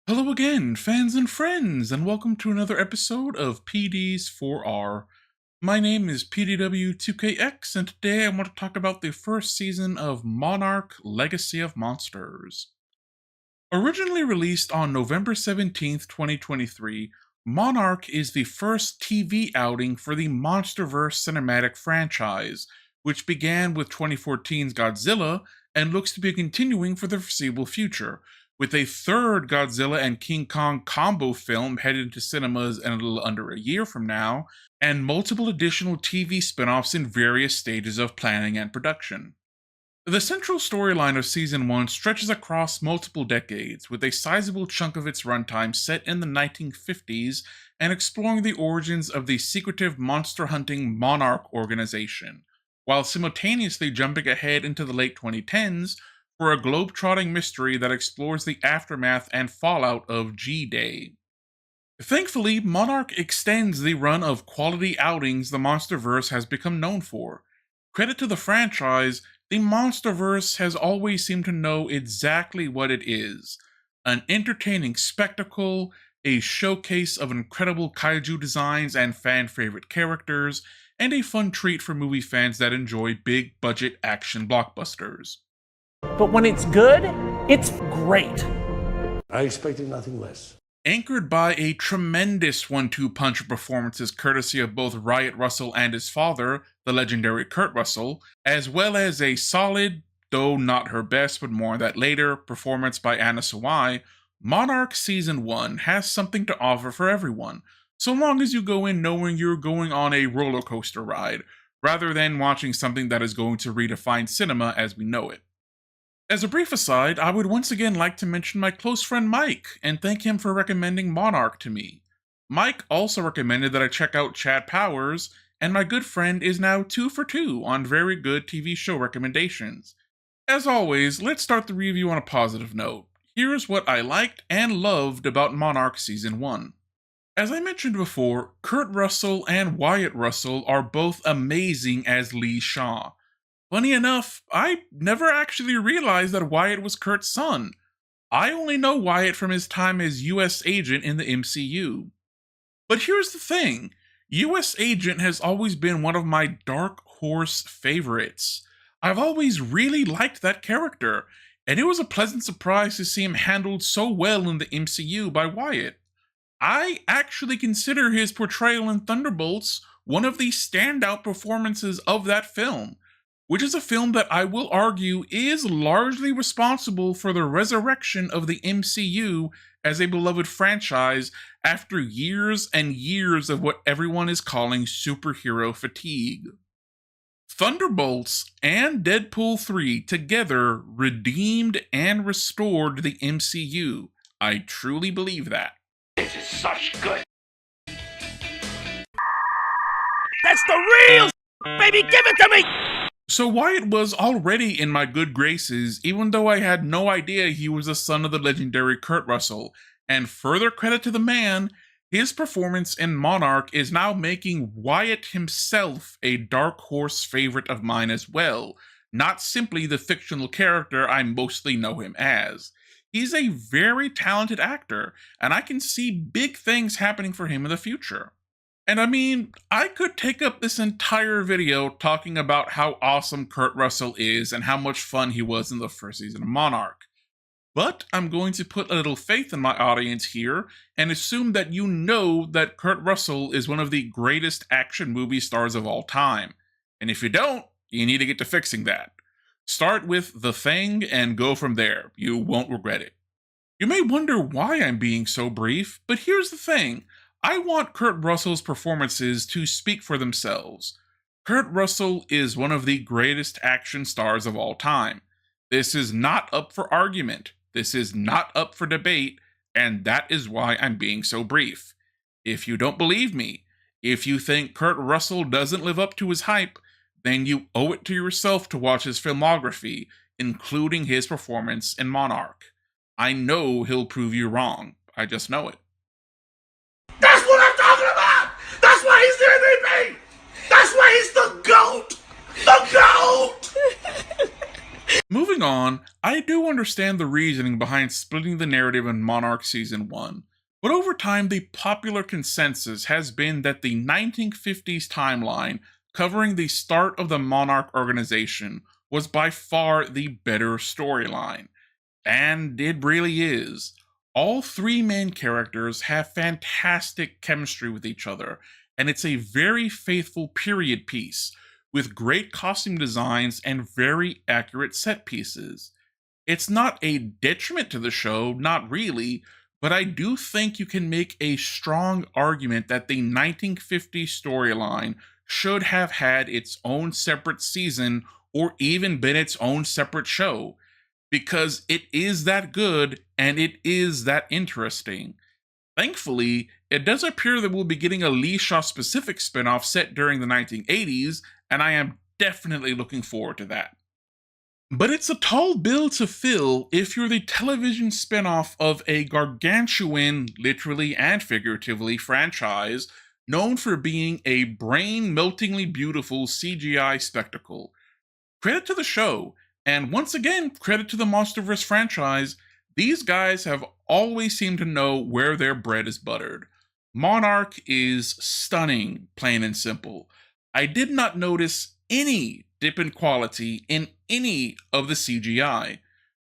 Hello again, fans and friends, and welcome to another episode of PD's 4R. My name is PDW2KX, and today I want to talk about the first season of Monarch: Legacy of Monsters. Originally released on November 17th, 2023, Monarch is the first TV outing for the Monsterverse cinematic franchise, which began with 2014's Godzilla and looks to be continuing for the foreseeable future, with a third Godzilla and King Kong combo film headed into cinemas in a little under a year from now, and multiple additional TV spin-offs in various stages of planning and production. The central storyline of Season 1 stretches across multiple decades, with a sizable chunk of its runtime set in the 1950s and exploring the origins of the secretive monster-hunting Monarch organization, while simultaneously jumping ahead into the late 2010s for a globe-trotting mystery that explores the aftermath and fallout of G-Day. Thankfully, Monarch extends the run of quality outings the Monsterverse has become known for. Credit to the franchise, the Monsterverse has always seemed to know exactly what it is: an entertaining spectacle, a showcase of incredible kaiju designs and fan-favorite characters, and a fun treat for movie fans that enjoy big-budget action blockbusters. But when it's good, it's great. I expected nothing less. Anchored by a tremendous one-two punch of performances courtesy of both Wyatt Russell and his father, the legendary Kurt Russell, as well as a solid, though not her best but more on that later, performance by Anna Sawai, Monarch Season 1 has something to offer for everyone, so long as you go in knowing you're going on a roller coaster ride, rather than watching something that is going to redefine cinema as we know it. As a brief aside, I would once again like to mention my close friend Mike, and thank him for recommending Monarch to me. Mike also recommended that I check out Chad Powers, and my good friend is now 2 for 2 on very good TV show recommendations. As always, let's start the review on a positive note. Here's what I liked and loved about Monarch Season 1. As I mentioned before, Kurt Russell and Wyatt Russell are both amazing as Lee Shaw. Funny enough, I never actually realized that Wyatt was Kurt's son. I only know Wyatt from his time as US Agent in the MCU. But here's the thing, US Agent has always been one of my dark horse favorites. I've always really liked that character, and it was a pleasant surprise to see him handled so well in the MCU by Wyatt. I actually consider his portrayal in Thunderbolts one of the standout performances of that film, which is a film that I will argue is largely responsible for the resurrection of the MCU as a beloved franchise after years and years of what everyone is calling superhero fatigue. Thunderbolts and Deadpool 3 together redeemed and restored the MCU. I truly believe that. This is such good. That's the real baby, give it to me! So Wyatt was already in my good graces, even though I had no idea he was the son of the legendary Kurt Russell, and further credit to the man, his performance in Monarch is now making Wyatt himself a dark horse favorite of mine as well, not simply the fictional character I mostly know him as. He's a very talented actor, and I can see big things happening for him in the future. And I mean, I could take up this entire video talking about how awesome Kurt Russell is and how much fun he was in the first season of Monarch. But I'm going to put a little faith in my audience here and assume that you know that Kurt Russell is one of the greatest action movie stars of all time. And if you don't, you need to get to fixing that. Start with The Thing and go from there. You won't regret it. You may wonder why I'm being so brief, but here's the thing. I want Kurt Russell's performances to speak for themselves. Kurt Russell is one of the greatest action stars of all time. This is not up for argument. This is not up for debate, and that is why I'm being so brief. If you don't believe me, if you think Kurt Russell doesn't live up to his hype, then you owe it to yourself to watch his filmography, including his performance in Monarch. I know he'll prove you wrong. I just know it. That's what I'm talking about! That's why he's the MVP! That's why he's the GOAT! The GOAT! Moving on, I do understand the reasoning behind splitting the narrative in Monarch Season 1, but over time the popular consensus has been that the 1950s timeline covering the start of the Monarch organization was by far the better storyline. And it really is. All three main characters have fantastic chemistry with each other, and it's a very faithful period piece, with great costume designs and very accurate set pieces. It's not a detriment to the show, not really, but I do think you can make a strong argument that the 1950 storyline should have had its own separate season or even been its own separate show, because it is that good and it is that interesting. Thankfully, it does appear that we'll be getting a Lee Shaw specific spinoff set during the 1980s, and I am definitely looking forward to that. But it's a tall bill to fill if you're the television spinoff of a gargantuan, literally and figuratively, franchise known for being a brain-meltingly beautiful CGI spectacle. Credit to the show, and once again, credit to the Monsterverse franchise. These guys have always seemed to know where their bread is buttered. Monarch is stunning, plain and simple. I did not notice any dip in quality in any of the CGI.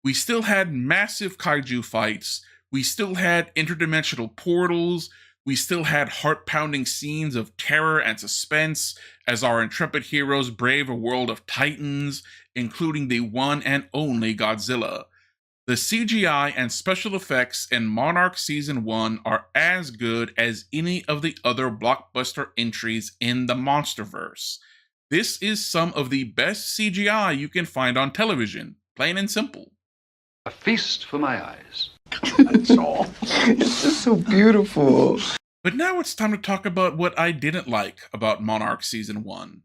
We still had massive kaiju fights, we still had interdimensional portals, we still had heart-pounding scenes of terror and suspense as our intrepid heroes brave a world of titans, including the one and only Godzilla. The CGI and special effects in Monarch Season 1 are as good as any of the other blockbuster entries in the Monsterverse. This is some of the best CGI you can find on television, plain and simple. A feast for my eyes. That's all. It's just so beautiful. But now it's time to talk about what I didn't like about Monarch Season 1.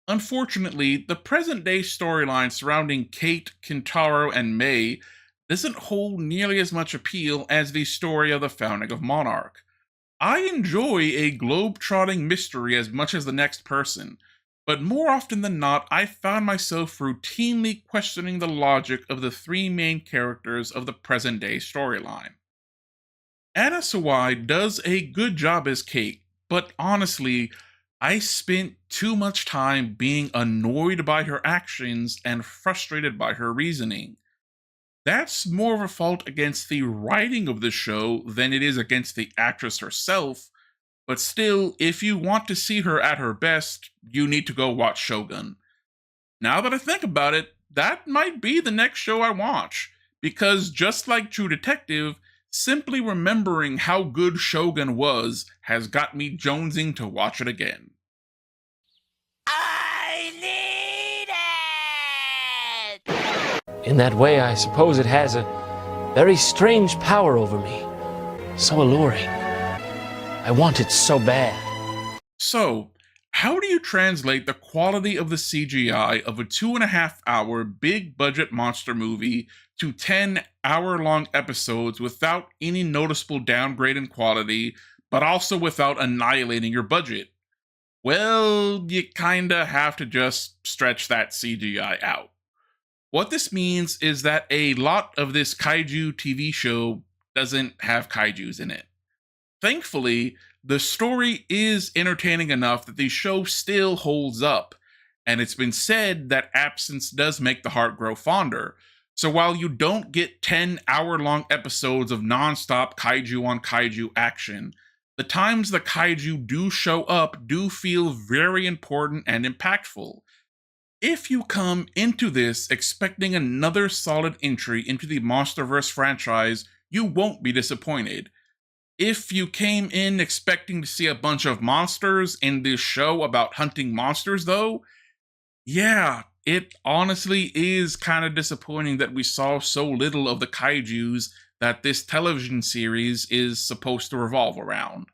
Unfortunately, the present-day storyline surrounding Kate, Kintaro, and Mei doesn't hold nearly as much appeal as the story of the founding of Monarch. I enjoy a globe-trotting mystery as much as the next person, but more often than not, I found myself routinely questioning the logic of the three main characters of the present-day storyline. Anna Sawai does a good job as Kate, but honestly, I spent too much time being annoyed by her actions and frustrated by her reasoning. That's more of a fault against the writing of the show than it is against the actress herself, but still, if you want to see her at her best, you need to go watch Shogun. Now that I think about it, that might be the next show I watch, because just like True Detective, simply remembering how good Shogun was has got me jonesing to watch it again. I need it! In that way, I suppose it has a very strange power over me. So alluring. I want it so bad. So, how do you translate the quality of the CGI of a 2.5-hour big-budget monster movie to 10-hour-long episodes without any noticeable downgrade in quality, but also without annihilating your budget? Well, you kinda have to just stretch that CGI out. What this means is that a lot of this kaiju TV show doesn't have kaijus in it. Thankfully, the story is entertaining enough that the show still holds up, and it's been said that absence does make the heart grow fonder. So while you don't get 10-hour-long episodes of non-stop kaiju on kaiju action, the times the kaiju do show up do feel very important and impactful. If you come into this expecting another solid entry into the Monsterverse franchise, you won't be disappointed. If you came in expecting to see a bunch of monsters in this show about hunting monsters, though, yeah, it honestly is kind of disappointing that we saw so little of the kaijus that this television series is supposed to revolve around.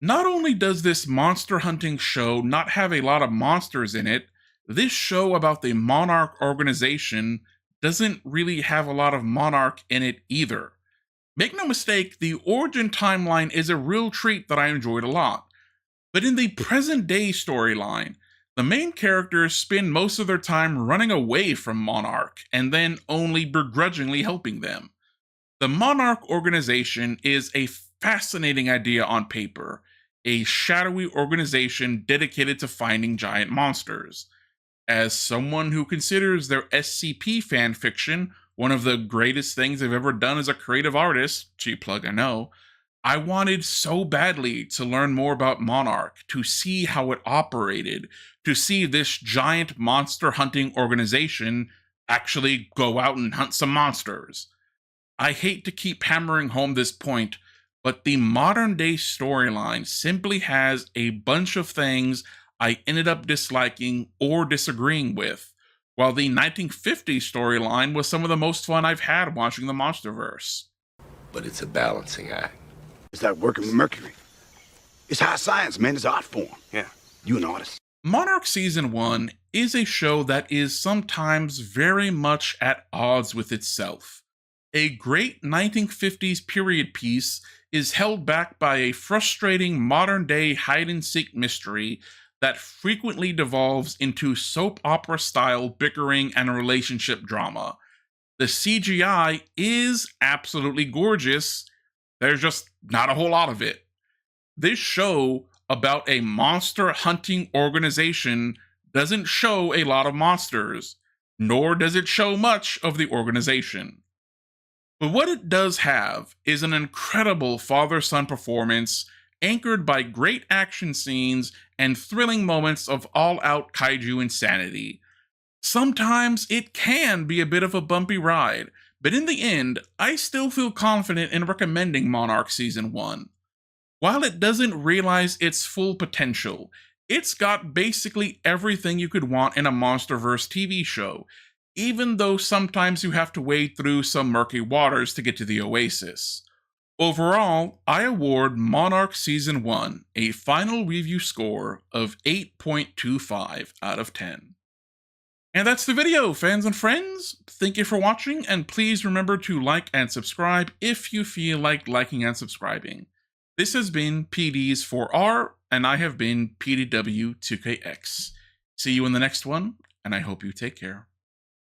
Not only does this monster hunting show not have a lot of monsters in it, this show about the Monarch organization doesn't really have a lot of Monarch in it either. Make no mistake, the origin timeline is a real treat that I enjoyed a lot. But in the present day storyline, The main characters spend most of their time running away from Monarch and then only begrudgingly helping them. The Monarch organization is a fascinating idea on paper, a shadowy organization dedicated to finding giant monsters. As someone who considers their SCP fanfiction one of the greatest things they've ever done as a creative artist, cheap plug I know, I wanted so badly to learn more about Monarch, to see how it operated, to see this giant monster hunting organization actually go out and hunt some monsters. I hate to keep hammering home this point, but the modern day storyline simply has a bunch of things I ended up disliking or disagreeing with, while the 1950s storyline was some of the most fun I've had watching the Monsterverse. But it's a balancing act. It's like working with Mercury. It's high science, man. It's art form. Yeah, you an artist. Monarch Season 1 is a show that is sometimes very much at odds with itself. A great 1950s period piece is held back by a frustrating modern-day hide-and-seek mystery that frequently devolves into soap opera-style bickering and relationship drama. The CGI is absolutely gorgeous. There's just not a whole lot of it. This show about a monster hunting organization doesn't show a lot of monsters, nor does it show much of the organization. But what it does have is an incredible father-son performance anchored by great action scenes and thrilling moments of all-out kaiju insanity. Sometimes it can be a bit of a bumpy ride, but in the end, I still feel confident in recommending Monarch Season 1. While it doesn't realize its full potential, it's got basically everything you could want in a Monsterverse TV show, even though sometimes you have to wade through some murky waters to get to the oasis. Overall, I award Monarch Season 1 a final review score of 8.25 out of 10. And that's the video, fans and friends. Thank you for watching, and please remember to like and subscribe if you feel like liking and subscribing. This has been PDs4R, and I have been PDW2KX. See you in the next one, and I hope you take care.